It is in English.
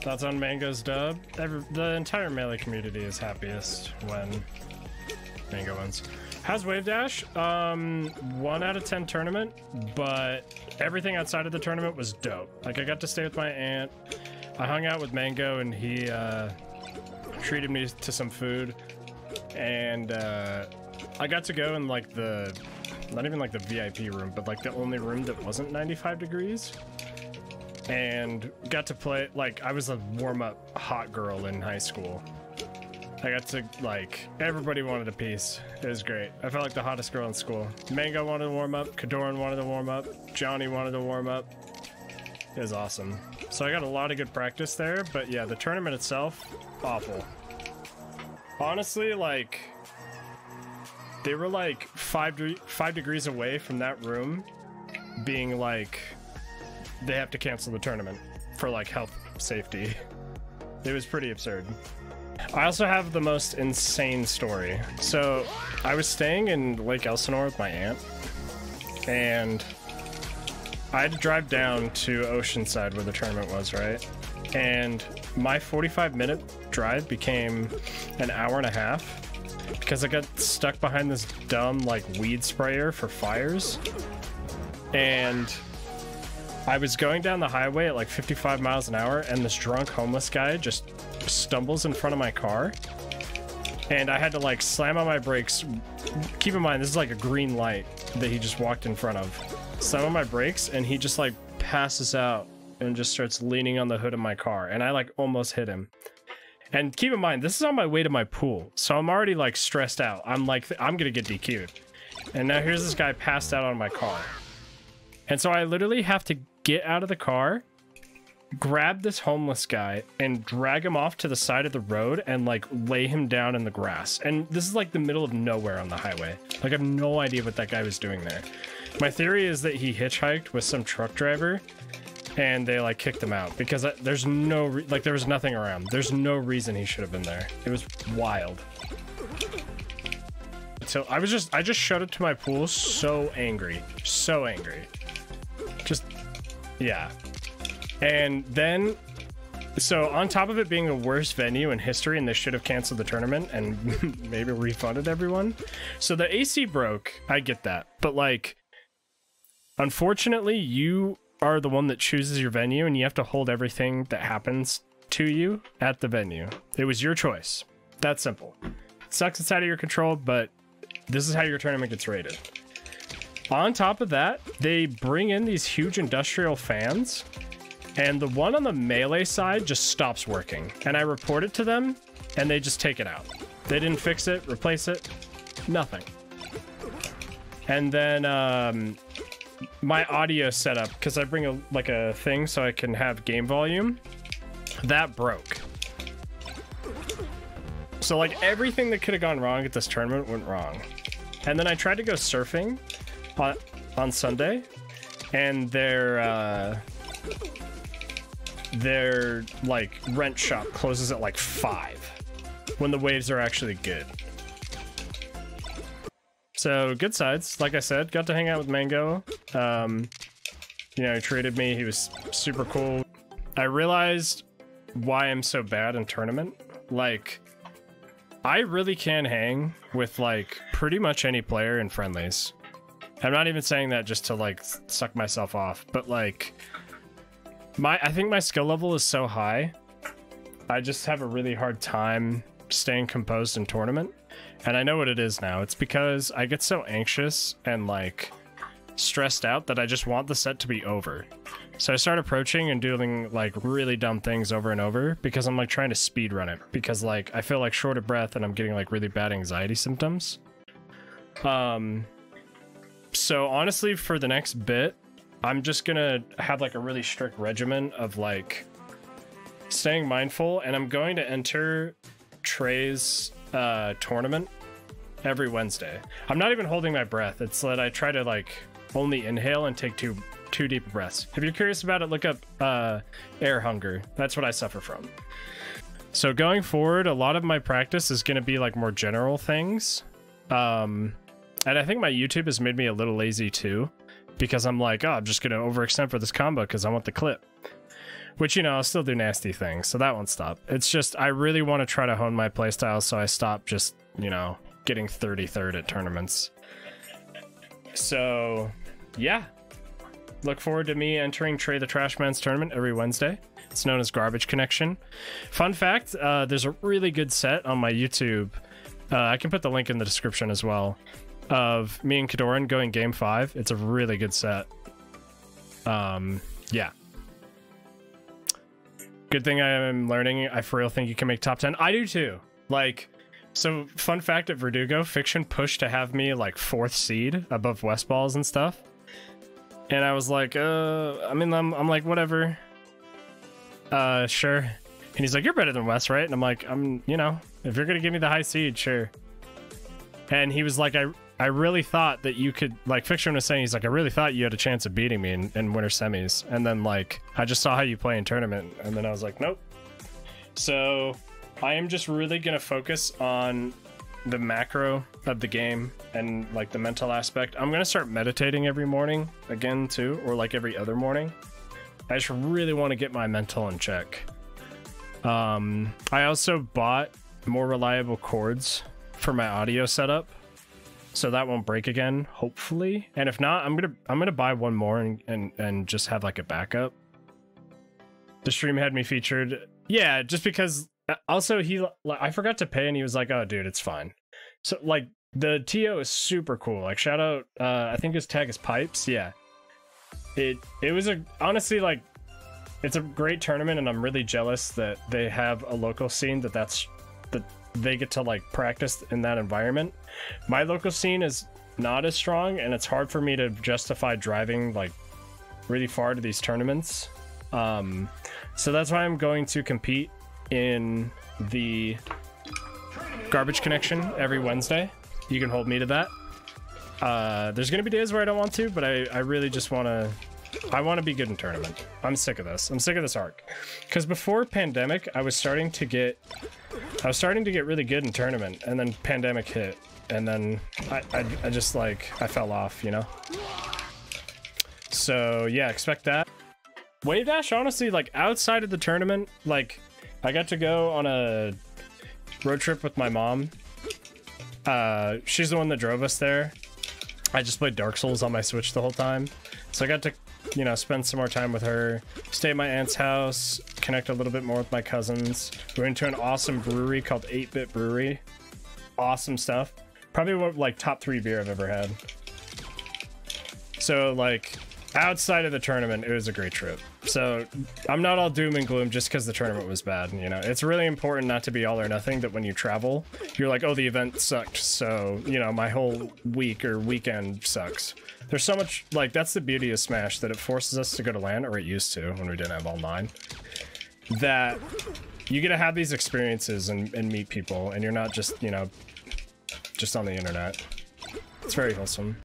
Thoughts on Mango's dub? The entire Melee community is happiest when Mango wins. How's Wave Dash? 1 out of 10 tournament, but everything outside of the tournament was dope. Like, I got to stay with my aunt. I hung out with Mango, and he treated me to some food. And I got to go in, like, not even like the VIP room, but like the only room that wasn't 95 degrees. And got to play, like, I was a warm-up hot girl in high school. I got to, like, everybody wanted a piece. It was great. I felt like the hottest girl in school. Mango wanted to warm up, Kadoran wanted to warm up, Johnny wanted to warm up. It was awesome. So I got a lot of good practice there, but yeah, the tournament itself, awful. Honestly, like, they were like 5 degrees away from that room being like, they have to cancel the tournament for like health safety. It was pretty absurd. I also have the most insane story. So I was staying in Lake Elsinore with my aunt, and I had to drive down to Oceanside where the tournament was, right? And my 45-minute drive became an hour and a half because I got stuck behind this dumb like weed sprayer for fires. And I was going down the highway at like 55 miles an hour, and this drunk homeless guy just stumbles in front of my car, and I had to like slam on my brakes. Keep in mind, this is like a green light that he just walked in front of. Slam on my brakes, and he just like passes out and just starts leaning on the hood of my car, and I like almost hit him. And keep in mind, this is on my way to my pool, so I'm already like stressed out. I'm like, I'm gonna get DQ'd. And now here's this guy passed out on my car. And so I literally have to get out of the car, grab this homeless guy, and drag him off to the side of the road and like lay him down in the grass. And this is like the middle of nowhere on the highway. Like, I have no idea what that guy was doing there. My theory is that he hitchhiked with some truck driver and they like kicked him out because there's no there was nothing around. There's no reason he should have been there. It was wild. So I just showed up to my pool so angry. Just, yeah. And then, so on top of it being the worst venue in history, and they should have canceled the tournament and maybe refunded everyone. So the AC broke, I get that. But like, unfortunately, you are the one that chooses your venue, and you have to hold everything that happens to you at the venue. It was your choice. That's simple. It sucks, it's out of your control, but this is how your tournament gets rated. On top of that, they bring in these huge industrial fans, and the one on the Melee side just stops working. And I report it to them, and they just take it out. They didn't fix it, replace it, nothing. And then my audio setup, because I bring a thing so I can have game volume, that broke. So like everything that could have gone wrong at this tournament went wrong. And then I tried to go surfing on Sunday, and their like rent shop closes at like 5 when the waves are actually good. So good sides. Like I said, got to hang out with Mango. You know, he treated me. He was super cool. I realized why I'm so bad in tournament. Like, I really can hang with like pretty much any player in friendlies. I'm not even saying that just to like suck myself off, but like I think my skill level is so high. I just have a really hard time staying composed in tournament. And I know what it is now. It's because I get so anxious and like stressed out that I just want the set to be over. So I start approaching and doing like really dumb things over and over because I'm like trying to speed run it, because like I feel like short of breath and I'm getting like really bad anxiety symptoms. So honestly, for the next bit, I'm just gonna have like a really strict regimen of like staying mindful, and I'm going to enter Trey's tournament every Wednesday. I'm not even holding my breath. It's that I try to like only inhale and take two deep breaths. If you're curious about it, look up air hunger. That's what I suffer from. So going forward, a lot of my practice is going to be like more general things. And I think my YouTube has made me a little lazy too, because I'm like, oh, I'm just going to overextend for this combo because I want the clip. which, you know, I'll still do nasty things, so that won't stop. It's just I really want to try to hone my playstyle, so I stop just, you know, getting 33rd at tournaments. So yeah, look forward to me entering Trey the Trash Man's tournament every Wednesday. It's known as Garbage Connection. Fun fact, there's a really good set on my YouTube. I can put the link in the description as well, of me and Kadoran going game 5. It's a really good set. Yeah. Good thing I am learning. I for real think you can make top 10. I do too. Like, so fun fact at Verdugo, Fiction pushed to have me like 4th seed above West Balls and stuff. And I was like, I mean, I'm like, whatever. Sure. And he's like, you're better than Wes, right? And I'm like, you know, if you're gonna give me the high seed, sure. And he was like, I really thought that you could, like, Fiction was saying, he's like, I really thought you had a chance of beating me in winter semis. And then, like, I just saw how you play in tournament, and then I was like, nope. So I am just really gonna focus on the macro of the game and like the mental aspect. I'm gonna start meditating every morning again too, or like every other morning. I just really want to get my mental in check. I also bought more reliable cords for my audio setup, so that won't break again, hopefully. And if not, I'm gonna buy one more and just have like a backup. The stream had me featured, yeah, just because. Also, I forgot to pay, and he was like, "Oh, dude, it's fine." So like the TO is super cool. Like shout out, I think his tag is Pipes. Yeah, it was honestly like, it's a great tournament, and I'm really jealous that they have a local scene that they get to like practice in that environment. My local scene is not as strong, and it's hard for me to justify driving like really far to these tournaments. So that's why I'm going to compete in the Garbage Connection every Wednesday. You can hold me to that. There's gonna be days where I don't want to, but I really just want to be good in tournament. I'm sick of this. I'm sick of this arc. Because before pandemic, I was starting to get really good in tournament, and then pandemic hit, and then I just like I fell off, you know. So yeah, expect that. Wave Dash, honestly, like outside of the tournament, like I got to go on a road trip with my mom. She's the one that drove us there. I just played Dark Souls on my Switch the whole time, so I got to, you know, spend some more time with her, stay at my aunt's house, connect a little bit more with my cousins. We went to an awesome brewery called 8-Bit Brewery. Awesome stuff. Probably like top 3 beer I've ever had. So like outside of the tournament, it was a great trip. So I'm not all doom and gloom just because the tournament was bad. You know, it's really important not to be all or nothing, that when you travel, you're like, oh, the event sucked, so, you know, my whole week or weekend sucks. There's so much, like, that's the beauty of Smash, that it forces us to go to LAN, or it used to when we didn't have all 9, that you get to have these experiences and meet people, and you're not just, you know, just on the internet. It's very wholesome.